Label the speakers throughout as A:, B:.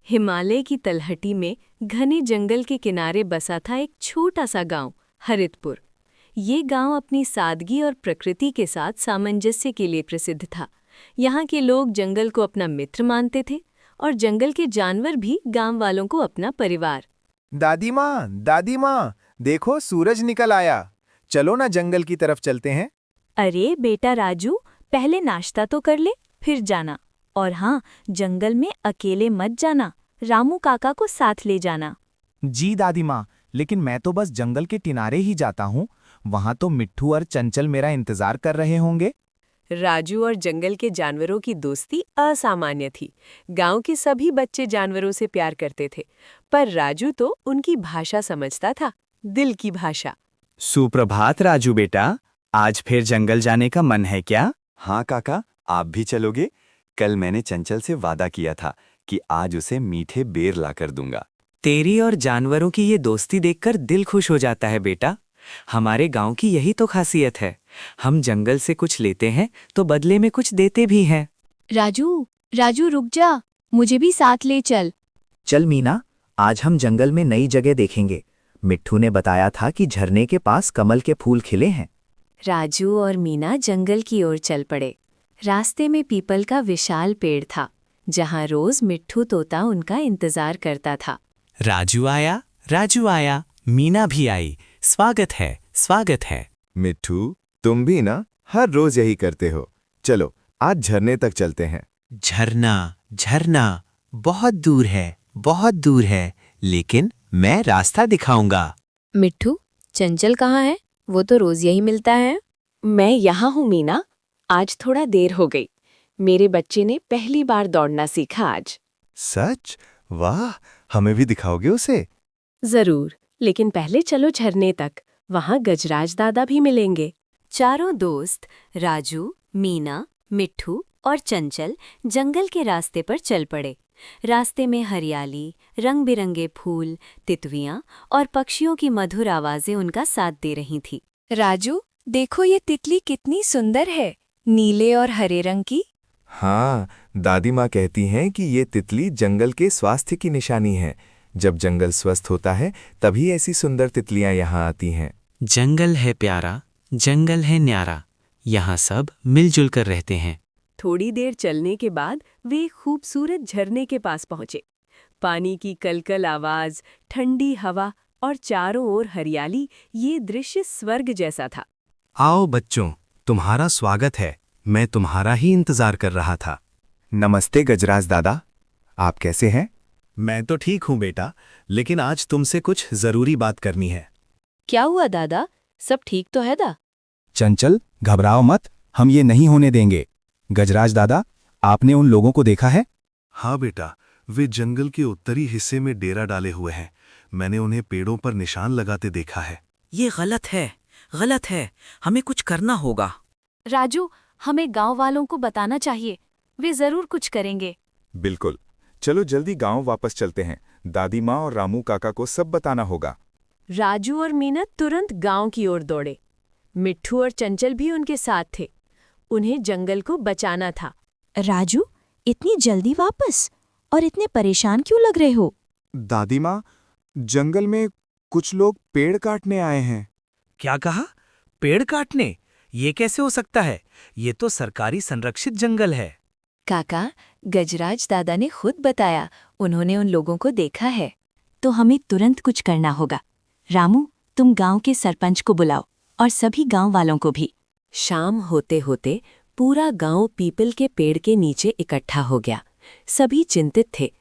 A: हिमालय की तलहटी में घने जंगल के किनारे बसा था एक छोटा सा गांव, हरितपुर। ये गांव अपनी सादगी और प्रकृति के साथ सामंजस्य के लिए प्रसिद्ध था। यहाँ के लोग जंगल को अपना मित्र मानते थे और जंगल के जानवर भी गांव वालों को अपना परिवार।
B: दादी माँ, देखो सूरज निकल आया। चलो ना जंगल की तरफ चलते हैं।
C: अरे बेटा राजू, पहले नाश्ता तो कर ले, फिर जाना। और हाँ, जंगल में अकेले मत जाना, रामू काका को साथ ले जाना।
D: जी दादी माँ, लेकिन मैं तो बस जंगल के किनारे ही जाता हूँ। वहाँ तो मिट्ठू और चंचल मेरा इंतजार कर रहे होंगे।
A: राजू और जंगल के जानवरों की दोस्ती असामान्य थी। गांव के सभी बच्चे जानवरों से प्यार करते थे, पर राजू तो उनकी भाषा समझता था, दिल की भाषा।
E: सुप्रभात राजू बेटा, आज फिर जंगल जाने का मन है क्या?
F: हाँ काका, आप भी चलोगे? कल मैंने चंचल से वादा किया था कि आज उसे मीठे बेर लाकर दूंगा।
E: तेरी और जानवरों की ये दोस्ती देखकर दिल खुश हो जाता है बेटा। हमारे गांव की यही तो खासियत है। हम जंगल से कुछ लेते हैं तो बदले में कुछ देते भी हैं।
C: राजू रुक जा, मुझे भी साथ ले चल।
D: चल मीना, आज हम जंगल में नई जगह देखेंगे। मिट्ठू ने बताया था कि झरने के पास कमल के फूल खिले हैं।
A: राजू और मीना जंगल की ओर चल पड़े। रास्ते में पीपल का विशाल पेड़ था, जहां रोज मिट्ठू तोता उनका इंतजार करता था।
E: राजू आया, मीना भी आई। स्वागत है, स्वागत है।
B: मिट्ठू, तुम भी ना हर रोज यही करते हो। चलो आज झरने तक चलते हैं।
E: झरना बहुत दूर है, लेकिन मैं रास्ता दिखाऊंगा।
A: मिट्ठू, चंचल कहाँ है? वो तो रोज यही मिलता है। मैं यहाँ हूँ मीना, आज थोड़ा देर हो गई। मेरे बच्चे ने पहली बार दौड़ना सीखा आज।
B: सच? वाह, हमें भी दिखाओगे उसे?
A: जरूर, लेकिन पहले चलो झरने तक, वहाँ गजराज दादा भी मिलेंगे। चारों दोस्त राजू, मीना, मिट्ठू और चंचल जंगल के रास्ते पर चल पड़े। रास्ते में हरियाली, रंग बिरंगे फूल, तितलियां और पक्षियों की मधुर आवाजें उनका साथ दे रही थी।
C: राजू, देखो ये तितली कितनी सुंदर है, नीले और हरे रंग की।
B: हाँ, दादी माँ कहती हैं कि ये तितली जंगल के स्वास्थ्य की निशानी है। जब जंगल स्वस्थ होता है तभी ऐसी सुंदर तितलियां यहाँ आती हैं।
E: जंगल है प्यारा, जंगल है न्यारा, यहाँ सब मिलजुल कर रहते हैं।
A: थोड़ी देर चलने के बाद वे खूबसूरत झरने के पास पहुंचे। पानी की कलकल आवाज, ठंडी हवा और चारों ओर हरियाली, ये दृश्य स्वर्ग जैसा था।
D: आओ बच्चों, तुम्हारा स्वागत है। मैं तुम्हारा ही इंतजार कर रहा था।
B: नमस्ते गजराज दादा, आप कैसे हैं?
D: मैं तो ठीक हूँ बेटा, लेकिन आज तुमसे कुछ जरूरी बात करनी है।
A: क्या हुआ दादा, सब ठीक तो है दा?
D: चंचल, घबराओ मत, हम ये नहीं होने देंगे। गजराज दादा, आपने उन लोगों को देखा है?
G: हाँ बेटा, वे जंगल के उत्तरी हिस्से में डेरा डाले हुए हैं। मैंने उन्हें पेड़ों पर निशान लगाते देखा है।
E: ये गलत है, हमें कुछ करना होगा।
C: राजू, हमें गांव वालों को बताना चाहिए, वे जरूर कुछ करेंगे।
B: बिल्कुल, चलो जल्दी गांव वापस चलते हैं। दादी माँ और रामू काका को सब बताना होगा।
A: राजू और मीना तुरंत गांव की ओर दौड़े। मिट्ठू और चंचल भी उनके साथ थे। उन्हें जंगल को बचाना था।
C: राजू, इतनी जल्दी वापस और इतने परेशान क्यों लग रहे हो?
B: दादी माँ, जंगल में कुछ लोग पेड़ काटने आए हैं।
E: क्या कहा? पेड़ काटने? ये कैसे हो सकता है? ये तो सरकारी संरक्षित जंगल है।
C: काका, गजराज दादा ने खुद बताया, उन्होंने उन लोगों को देखा है। तो हमें तुरंत कुछ करना होगा। रामू, तुम गांव के सरपंच को बुलाओ और सभी गांव वालों को भी।
A: शाम होते होते पूरा गांव पीपल के पेड़ के नीचे इकट्ठा हो गया। सभी चिंतित थे।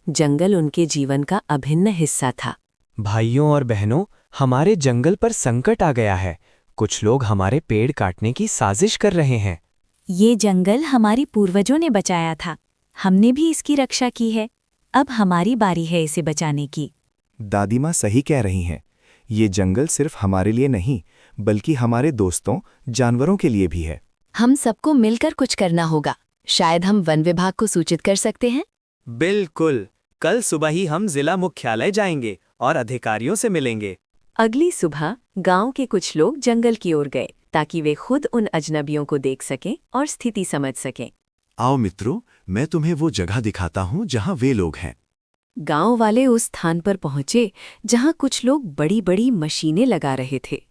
A: जंगल उनके जीवन का अभिन्न हिस्सा था।
E: भाइयों और बहनों, हमारे जंगल पर संकट आ गया है। कुछ लोग हमारे पेड़ काटने की साजिश कर रहे हैं।
C: ये जंगल हमारे पूर्वजों ने बचाया था, हमने भी इसकी रक्षा की है। अब हमारी बारी है इसे बचाने की।
B: दादी माँ सही कह रही हैं। ये जंगल सिर्फ हमारे लिए नहीं, बल्कि हमारे दोस्तों, जानवरों के लिए भी है।
A: हम सबको मिलकर कुछ करना होगा। शायद हम वन विभाग को सूचित कर सकते हैं।
E: बिल्कुल, कल सुबह ही हम जिला मुख्यालय जाएंगे और अधिकारियों से मिलेंगे।
A: अगली सुबह गांव के कुछ लोग जंगल की ओर गए ताकि वे खुद उन अजनबियों को देख सकें और स्थिति समझ सकें।
G: आओ मित्रों, मैं तुम्हें वो जगह दिखाता हूँ जहाँ वे लोग हैं।
A: गांव वाले उस स्थान पर पहुंचे जहां कुछ लोग बड़ी बड़ी मशीनें लगा रहे थे।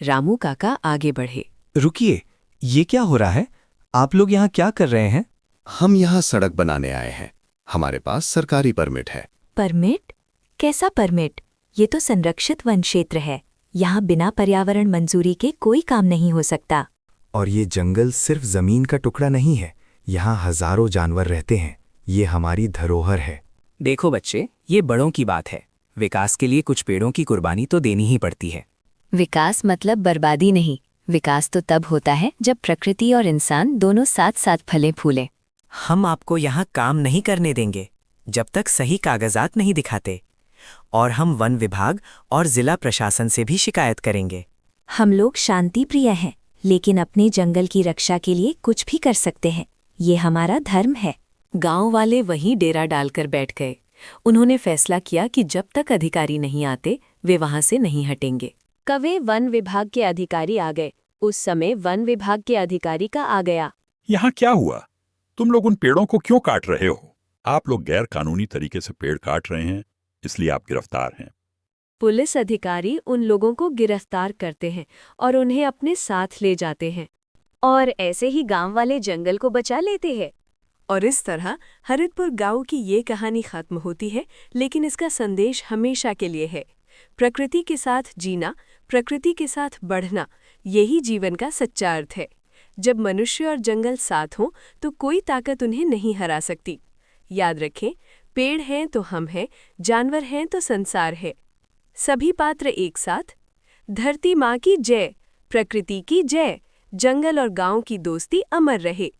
A: रामू काका आगे बढ़े।
E: रुकिए, ये क्या हो रहा है? आप लोग यहाँ क्या कर रहे हैं?
H: हम यहाँ सड़क बनाने आए हैं। हमारे पास सरकारी परमिट है।
C: परमिट? कैसा परमिट? ये तो संरक्षित वन क्षेत्र है। यहाँ बिना पर्यावरण मंजूरी के कोई काम नहीं हो सकता।
B: और ये जंगल सिर्फ जमीन का टुकड़ा नहीं है, यहाँ हजारों जानवर रहते हैं। ये हमारी धरोहर है।
E: देखो बच्चे, ये बड़ों की बात है। विकास के लिए कुछ पेड़ों की कुर्बानी तो देनी ही पड़ती है।
C: विकास मतलब बर्बादी नहीं। विकास तो तब होता है जब प्रकृति और इंसान दोनों साथ साथ फले फूले।
E: हम आपको यहाँ काम नहीं करने देंगे जब तक सही कागजात नहीं दिखाते, और हम वन विभाग और जिला प्रशासन से भी शिकायत करेंगे।
C: हम लोग शांति प्रिय हैं, लेकिन अपने जंगल की रक्षा के लिए कुछ भी कर सकते हैं। ये हमारा धर्म है।
A: गांव वाले वहीं डेरा डालकर बैठ गए। उन्होंने फैसला किया कि जब तक अधिकारी नहीं आते वे वहां से नहीं हटेंगे। कवे वन विभाग के अधिकारी आ गए। उस समय वन विभाग के अधिकारी का आ गया।
I: यहाँ क्या हुआ? तुम लोग उन पेड़ों को क्यों काट रहे हो? आप लोग गैर कानूनी तरीके से पेड़ काट रहे हैं, इसलिए आप गिरफ्तार हैं।
A: पुलिस अधिकारी उन लोगों को गिरफ्तार करते हैं और उन्हें अपने साथ ले जाते हैं। और ऐसे ही गांव वाले जंगल को बचा लेते हैं। और इस तरह हरितपुर गांव की ये कहानी खत्म होती है, लेकिन इसका संदेश हमेशा के लिए है। प्रकृति के साथ जीना, प्रकृति के साथ बढ़ना, यही जीवन का सच्चा अर्थ है। जब मनुष्य और जंगल साथ हों तो कोई ताकत उन्हें नहीं हरा सकती। याद रखें, पेड़ हैं तो हम हैं, जानवर हैं तो संसार है। सभी पात्र एक साथ। धरती माँ की जय, प्रकृति की जय, जंगल और गांव की दोस्ती अमर रहे।